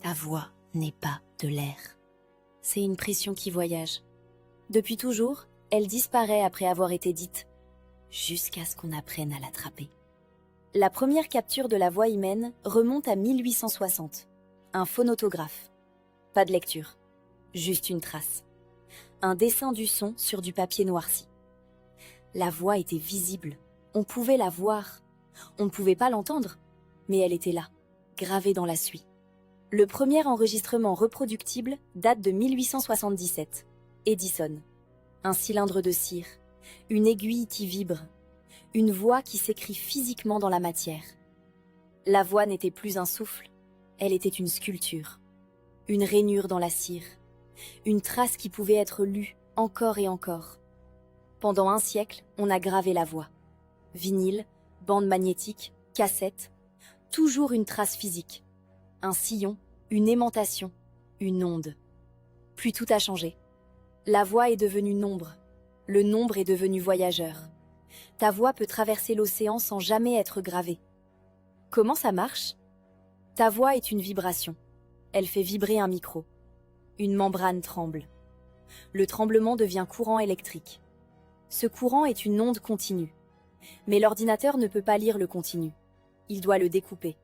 Ta voix n'est pas de l'air. C'est une pression qui voyage. Depuis toujours, elle disparaît après avoir été dite, jusqu'à ce qu'on apprenne à l'attraper. La première capture de la voix humaine remonte à 1860. Un phonautographe. Pas de lecture, juste une trace. Un dessin du son sur du papier noirci. La voix était visible, on pouvait la voir. On ne pouvait pas l'entendre, mais elle était là, gravée dans la suie. Le premier enregistrement reproductible date de 1877. Edison. Un cylindre de cire, une aiguille qui vibre, une voix qui s'écrit physiquement dans la matière. La voix n'était plus un souffle, elle était une sculpture, une rainure dans la cire, une trace qui pouvait être lue encore et encore. Pendant un siècle, on a gravé la voix. Vinyle, bande magnétique, cassette, toujours une trace physique. Un sillon, une aimantation, une onde. Puis tout a changé. La voix est devenue nombre. Le nombre est devenu voyageur. Ta voix peut traverser l'océan sans jamais être gravée. Comment ça marche? Ta voix est une vibration. Elle fait vibrer un micro. Une membrane tremble. Le tremblement devient courant électrique. Ce courant est une onde continue. Mais l'ordinateur ne peut pas lire le continu. Il doit le découper.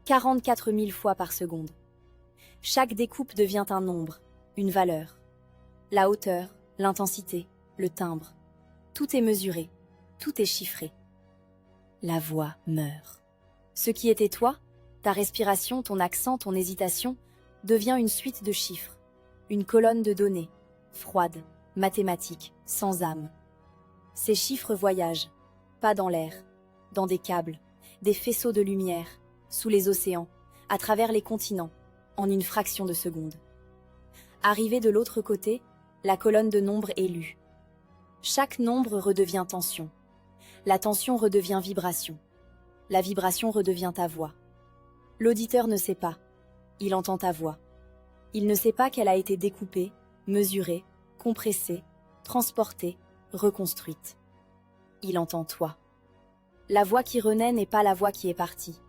44 000 fois par seconde. Chaque découpe devient un nombre, une valeur. La hauteur, l'intensité, le timbre. Tout est mesuré, tout est chiffré. La voix meurt. Ce qui était toi, ta respiration, ton accent, ton hésitation, devient une suite de chiffres, une colonne de données, froide, mathématique, sans âme. Ces chiffres voyagent, pas dans l'air, dans des câbles, des faisceaux de lumière, sous les océans, à travers les continents, en une fraction de seconde. Arrivé de l'autre côté, la colonne de nombres est lue. Chaque nombre redevient tension. La tension redevient vibration. La vibration redevient ta voix. L'auditeur ne sait pas. Il entend ta voix. Il ne sait pas qu'elle a été découpée, mesurée, compressée, transportée, reconstruite. Il entend toi. La voix qui renaît n'est pas la voix qui est partie.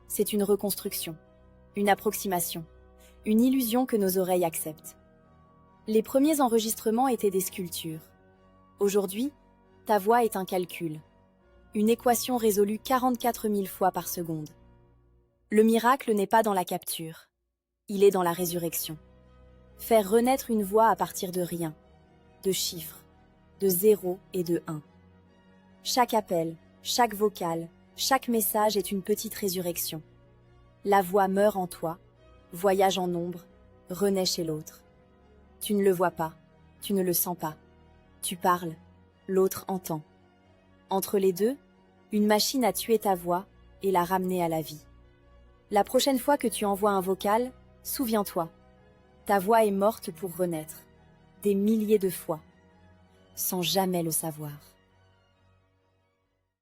C'est une reconstruction, une approximation, une illusion que nos oreilles acceptent. Les premiers enregistrements étaient des sculptures. Aujourd'hui, ta voix est un calcul, une équation résolue 44 000 fois par seconde. Le miracle n'est pas dans la capture, il est dans la résurrection. Faire renaître une voix à partir de rien, de chiffres, de 0 et de 1. Chaque appel, chaque vocal, chaque message est une petite résurrection. La voix meurt en toi, voyage en ombre, renaît chez l'autre. Tu ne le vois pas, tu ne le sens pas. Tu parles, l'autre entend. Entre les deux, une machine a tué ta voix et l'a ramenée à la vie. La prochaine fois que tu envoies un vocal, souviens-toi, ta voix est morte pour renaître, des milliers de fois, sans jamais le savoir.